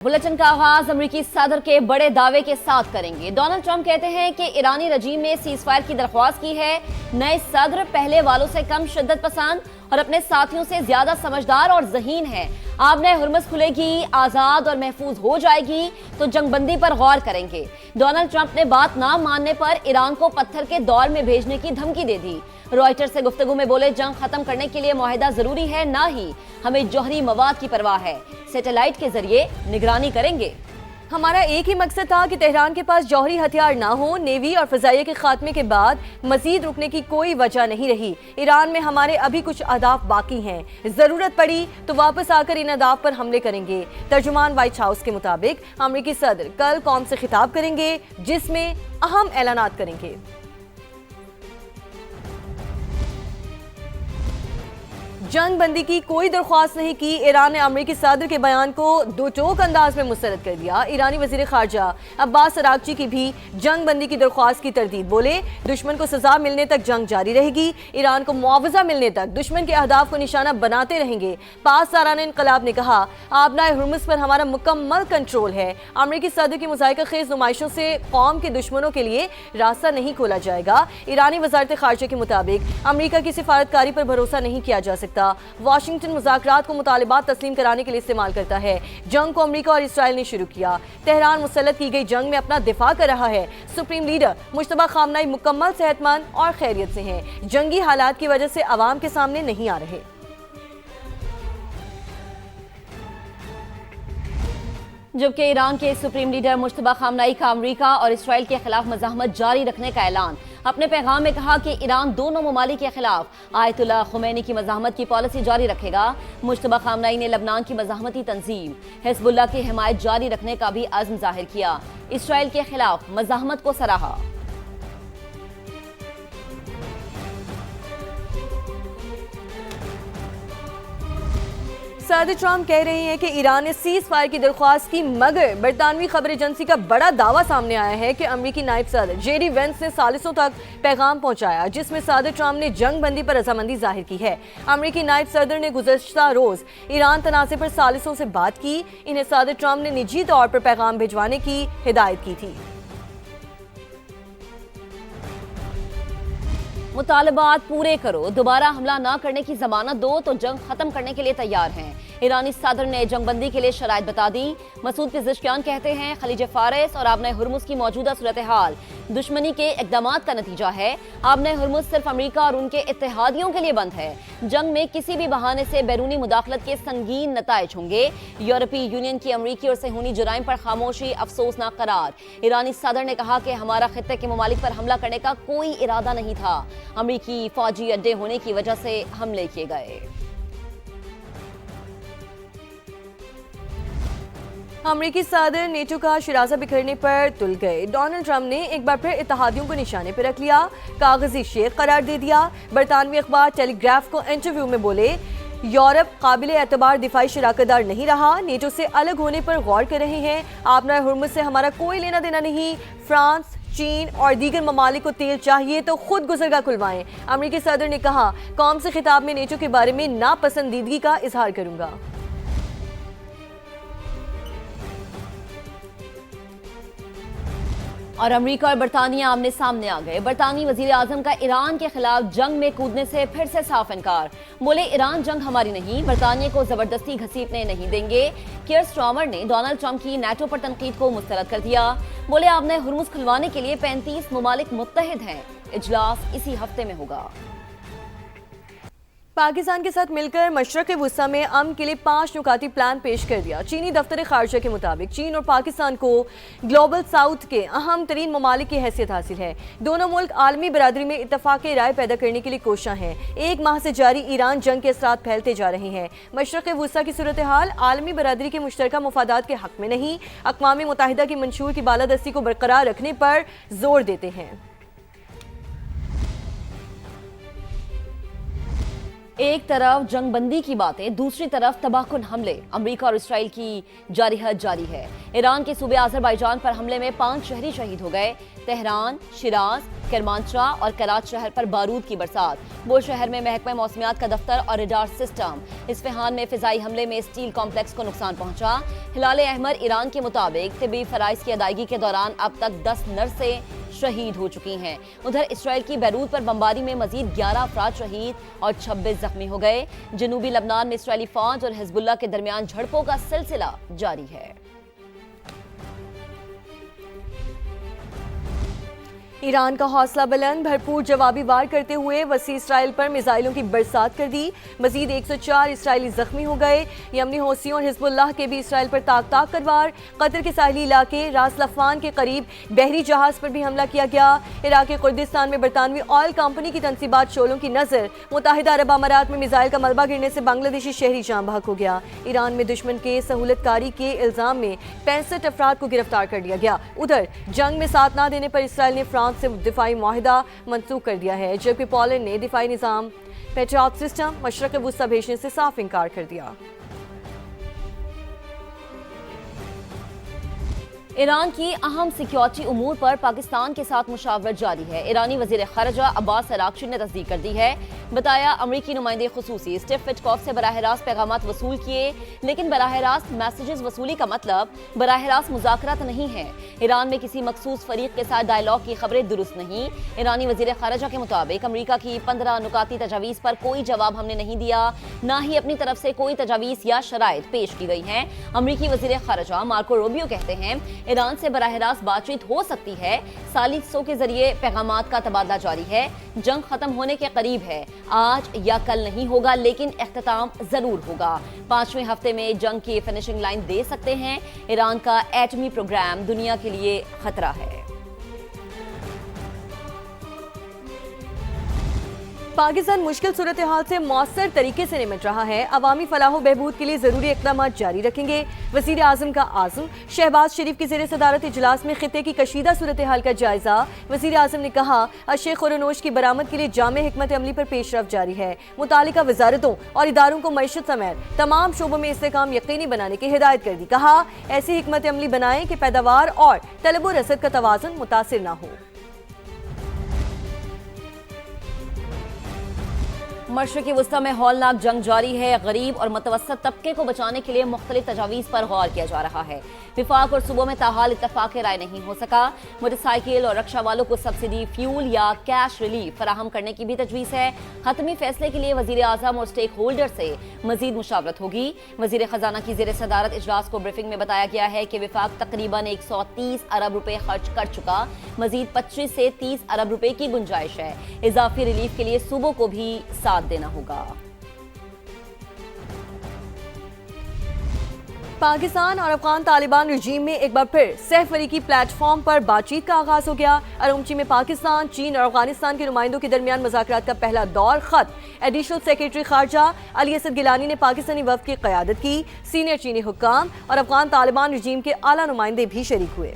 Bulletin का आगाज अमेरिकी सदर के बड़े दावे के साथ करेंगे। डोनाल्ड ट्रंप कहते हैं कि ईरानी रजीम ने सीजफायर की दरख्वास्त की है। नए सदर पहले वालों से कम शिद्दत पसंद और अपने साथियों से ज्यादा समझदार और ज़हीन है। आबने हुर्मुज़ खुलेगी, आजाद और महफूज हो जाएगी तो जंगबंदी पर गौर करेंगे। डोनाल्ड ट्रंप ने बात ना मानने पर ईरान को पत्थर के दौर में भेजने की धमकी दे दी। रॉयटर्स से गुफ्तगू में बोले, जंग खत्म करने के लिए मुआहिदा जरूरी है, ना ही हमें जौहरी मवाद की परवाह है। सैटेलाइट के जरिए निगरानी करेंगे। हमारा एक ही मकसद था कि तेहरान के पास जौहरी हथियार ना हो। नेवी और फजाइया के खात्मे के बाद मजीद रुकने की कोई वजह नहीं रही। ईरान में हमारे अभी कुछ अहदाफ बाकी हैं। जरूरत पड़ी तो वापस आकर इन अहदाफ पर हमले करेंगे। तर्जुमान व्हाइट हाउस के मुताबिक अमेरिकी सदर कल कौम से खिताब करेंगे, जिसमें अहम ऐलानात करेंगे। जंग बंदी की कोई दरख्वास्त नहीं की। ईरान ने अमेरिकी सदर के बयान को दो टोक अंदाज में मुस्तरद कर दिया। ईरानी वजीर खारजा अब्बास अरागची की भी जंग बंदी की दरख्वास्त की तरदीद। बोले, दुश्मन को सजा मिलने तक जंग जारी रहेगी। ईरान को मुआवजा मिलने तक दुश्मन के अहदाफ को निशाना बनाते रहेंगे। पासदारान इनकलाब ने कहा, आबनाए हुर्मुज़ पर हमारा मुकम्मल कंट्रोल है। अमेरिकी सदर की मुज़ाहिका खेज नुमाइशों से कौम के दुश्मनों के लिए रास्ता नहीं खोला जाएगा। ईरानी वजारत खारजा के मुताबिक अमेरिका की सिफारतकारी पर भरोसा नहीं किया जा सकता। वाशिंगटन मुज़ाकरात को मुतालिबात तस्लीम कराने के लिए इस्तेमाल करता है। जंग को अमेरिका और इसराइल ने शुरू किया। तेहरान मुसल्लत की गई जंग में अपना दिफा कर रहा है। सुप्रीम लीडर मुश्तबा खामनाई मुकम्मल सेहतमंद और खैरियत से हैं। जंगी हालात की वजह से अवाम के सामने नहीं आ रहे। जबकि ईरान के सुप्रीम लीडर मुश्तबा खामनाई का अमेरिका और इसराइल के खिलाफ मज़ाहमत जारी रखने का ऐलान। अपने पैगाम में कहा कि ईरान दोनों ममालिक के खिलाफ आयतुल्लाह खुमैनी की मज़ाहमत की पॉलिसी जारी रखेगा। मुश्तबा खामनाई ने लबनान की मज़ाहमती तंजीम हिज़्बुल्लाह की हिमायत जारी रखने का भी अज़्म जाहिर किया। इसराइल के खिलाफ मज़ाहमत को सराहा। सदर ट्रंप कह रहे हैं कि ईरान ने सीज फायर की दरख्वास्त की, मगर बरतानवी खबर एजेंसी का बड़ा दावा सामने आया है कि अमेरिकी नायब सदर जेडी वेंस ने सालिसों तक पैगाम पहुंचाया, जिसमें सदर ट्रंप ने जंग बंदी पर रजामंदी जाहिर की है। अमेरिकी नायब सदर ने गुज़श्ता रोज ईरान तनाज़े पर सालिसों से बात की। इन्हें सदर ट्रंप ने निजी तौर पर पैगाम भिजवाने की हिदायत की थी। मुतालबात पूरे करो, दोबारा हमला ना करने की जमानत दो तो जंग खत्म करने के लिए तैयार हैं। ईरानी सदर ने जंगबंदी के लिए शराइत बता दी। मसूद पिज़ेशकियान कहते हैं, खलीज फारिस और आबने हुर्मुज़ की मौजूदा सूरत हाल दुश्मनी के इक़दामात का नतीजा है। आबने हुर्मुज़ सिर्फ अमेरिका और उनके इत्तेहादियों के लिए बंद है। जंग में किसी भी बहाने से बैरूनी मुदाखलत के संगीन नताइज होंगे। यूरोपीय यूनियन की अमेरिकी और सेहूनी जुराइम पर खामोशी अफसोसनाक करार। ईरानी सदर ने कहा कि हमारा खित्ते के ममालिक पर हमला करने का कोई इरादा नहीं था। अमेरिकी फौजी अड्डे होने की वजह से हमले किए गए। अमेरिकी सदर नेटो का शिराजा बिखरने पर तुल गए। डोनाल्ड ट्रंप ने एक बार फिर इत्तेहादियों को निशाने पर रख लिया, कागजी शेर करार दे दिया। बरतानवी अखबार टेलीग्राफ को इंटरव्यू में बोले, यूरोप काबिल एतबार दिफाई शराकतदार नहीं रहा, नेटो से अलग होने पर गौर कर रहे हैं। आबनाए हुर्मुज़ से हमारा कोई लेना देना नहीं। फ्रांस, चीन और दीगर ममालिक को तेल चाहिए तो खुद गुजरगा खुलवाएं। अमेरिकी सदर ने कहा, कौम से खिताब में नेटो के बारे में नापसंदीदगी का इजहार करूंगा। और अमेरिका और बरतानिया आमने सामने आ गए। बरतानी वजीर आजम का ईरान के खिलाफ जंग में कूदने से फिर से साफ इनकार। बोले, ईरान जंग हमारी नहीं, बरतानिया को जबरदस्ती घसीटने नहीं देंगे। कियर स्टार्मर ने डोनाल्ड ट्रंप की नाटो पर तनकीद को मुस्तरद कर दिया। बोले, आपने हुर्मुज़ खुलवाने के लिए 35 ममालिक मुत्तहिद हैं। इजलास इसी हफ्ते में होगा। पाकिस्तान के साथ मिलकर मशरक़ वुस्ता में अमन के लिए 5 नुकाती प्लान पेश कर दिया। चीनी दफ्तर खारजा के मुताबिक चीन और पाकिस्तान को ग्लोबल साउथ के अहम तरीन ममालिक की हैसियत हासिल है। दोनों मुल्क आलमी बरादरी में इत्तफाक राय पैदा करने के लिए कोशां हैं। एक माह से जारी ईरान जंग के असरात फैलते जा रहे हैं। मशरक़ वुस्ता की सूरत हाल आलमी बरादरी के मुश्तरका मफादात के हक में नहीं, अक़वाम मुत्तहिदा की मंशूर की बालादस्ती को बरकरार रखने पर जोर देते हैं। ایک طرف جنگ بندی کی باتیں، دوسری طرف تباہ کن حملے۔ امریکہ اور اسرائیل کی جارحیت جاری ہے۔ ایران کے صوبے آذربائیجان پر حملے میں 5 شہری شہید ہو گئے۔ تہران، شیراز، کرمانشاہ اور کراچ شہر پر بارود کی برسات۔ بو شہر میں محکمہ موسمیات کا دفتر اور ریڈار سسٹم۔ اصفہان میں فضائی حملے میں اسٹیل کمپلیکس کو نقصان پہنچا۔ ہلال احمر ایران کے مطابق طبی فرائض کی ادائیگی کے دوران اب تک 10 نرسیں شہید ہو چکی ہیں۔ ادھر اسرائیل کی بیروت پر بمباری میں مزید 11 افراد شہید اور 26 زخمی ہو گئے۔ جنوبی لبنان میں اسرائیلی فوج اور حزب اللہ کے درمیان جھڑپوں کا سلسلہ جاری ہے۔ ایران کا حوصلہ بلند، بھرپور جوابی وار کرتے ہوئے وسیع اسرائیل پر میزائلوں کی برسات کر دی۔ مزید 104 اسرائیلی زخمی ہو گئے۔ یمنی حوثیوں اور حزب اللہ کے بھی اسرائیل پر تاک تاک کر وار۔ قطر کے ساحلی علاقے راس لفان کے قریب بحری جہاز پر بھی حملہ کیا گیا۔ عراق کردستان میں برطانوی آئل کمپنی کی تنصیبات شعلوں کی نظر۔ متحدہ عرب امارات میں میزائل کا ملبہ گرنے سے بنگلہ دیشی شہری جاں بحق ہو گیا۔ ایران میں دشمن کے سہولت کاری کے الزام میں 65 افراد کو گرفتار کر لیا گیا۔ ادھر جنگ میں ساتھ نہ دینے پر اسرائیل نے فرانس سے دفاعی معاہدہ منسوخ کر دیا ہے، جبکہ پولینڈ نے دفاعی نظام پیٹریاٹ سسٹم مشرق وسطی بھیجنے سے صاف انکار کر دیا۔ ایران کی اہم سیکیورٹی امور پر پاکستان کے ساتھ مشاورت جاری ہے۔ ایرانی وزیر خارجہ عباس اراغچی نے تصدیق کر دی ہے۔ بتایا امریکی نمائندے خصوصی اسٹیو وٹکوف سے براہ راست پیغامات وصول کیے، لیکن براہ راست میسیجز وصولی کا مطلب براہ راست مذاکرات نہیں ہے۔ ایران میں کسی مخصوص فریق کے ساتھ ڈائیلاگ کی خبریں درست نہیں۔ ایرانی وزیر خارجہ کے مطابق امریکہ کی 15 نکاتی تجاویز پر کوئی جواب ہم نے نہیں دیا، نہ ہی اپنی طرف سے کوئی تجاویز یا شرائط پیش کی گئی ہیں۔ امریکی وزیر خارجہ مارکو روبیو کہتے ہیں ایران سے براہ راست بات چیت ہو سکتی ہے، ثالثوں کے ذریعے پیغامات کا تبادلہ جاری ہے۔ جنگ ختم ہونے کے قریب ہے، آج یا کل نہیں ہوگا لیکن اختتام ضرور ہوگا۔ 5ویں ہفتے میں جنگ کی فنشنگ لائن دے سکتے ہیں۔ ایران کا ایٹمی پروگرام دنیا کے لیے خطرہ ہے۔ پاکستان مشکل صورتحال سے مؤثر طریقے سے نمٹ رہا ہے، عوامی فلاح و بہبود کے لیے ضروری اقدامات جاری رکھیں گے۔ وزیر اعظم کا عزم، شہباز شریف کی زیر صدارت اجلاس میں خطے کی کشیدہ صورتحال کا جائزہ۔ وزیر اعظم نے کہا اشے خورنوش کی برآمد کے لیے جامع حکمت عملی پر پیش رفت جاری ہے۔ متعلقہ وزارتوں اور اداروں کو معیشت سمیت تمام شعبوں میں استحکام یقینی بنانے کی ہدایت کر دی۔ کہا ایسی حکمت عملی بنائیں کہ پیداوار اور طلب و رسد کا توازن متاثر نہ ہو۔ مشرقی وسطی میں ہولناک جنگ جاری ہے۔ غریب اور متوسط طبقے کو بچانے کے لیے مختلف تجاویز پر غور کیا جا رہا ہے۔ وفاق اور صوبوں میں تاحال اتفاق رائے نہیں ہو سکا۔ موٹر سائیکل اور رکشہ والوں کو سبسڈی، فیول یا کیش ریلیف فراہم کرنے کی بھی تجویز ہے۔ حتمی فیصلے کے لیے وزیر اعظم اور اسٹیک ہولڈر سے مزید مشاورت ہوگی۔ وزیر خزانہ کی زیر صدارت اجلاس کو بریفنگ میں بتایا گیا ہے کہ وفاق تقریباً 130 ارب روپے خرچ کر چکا، مزید 25 سے 30 ارب روپے کی گنجائش ہے۔ اضافی ریلیف کے لیے صوبوں کو بھی ساتھ دینا ہوگا۔ پاکستان اور افغان طالبان رجیم میں ایک بار پھر سہ فریقی پلیٹ فارم پر بات چیت کا آغاز ہو گیا۔ ارومچی میں پاکستان، چین اور افغانستان کے نمائندوں کے درمیان مذاکرات کا پہلا دور خط۔ ایڈیشنل سیکریٹری خارجہ علی اسد گیلانی نے پاکستانی وفد کی قیادت کی۔ سینئر چینی حکام اور افغان طالبان رجیم کے اعلیٰ نمائندے بھی شریک ہوئے۔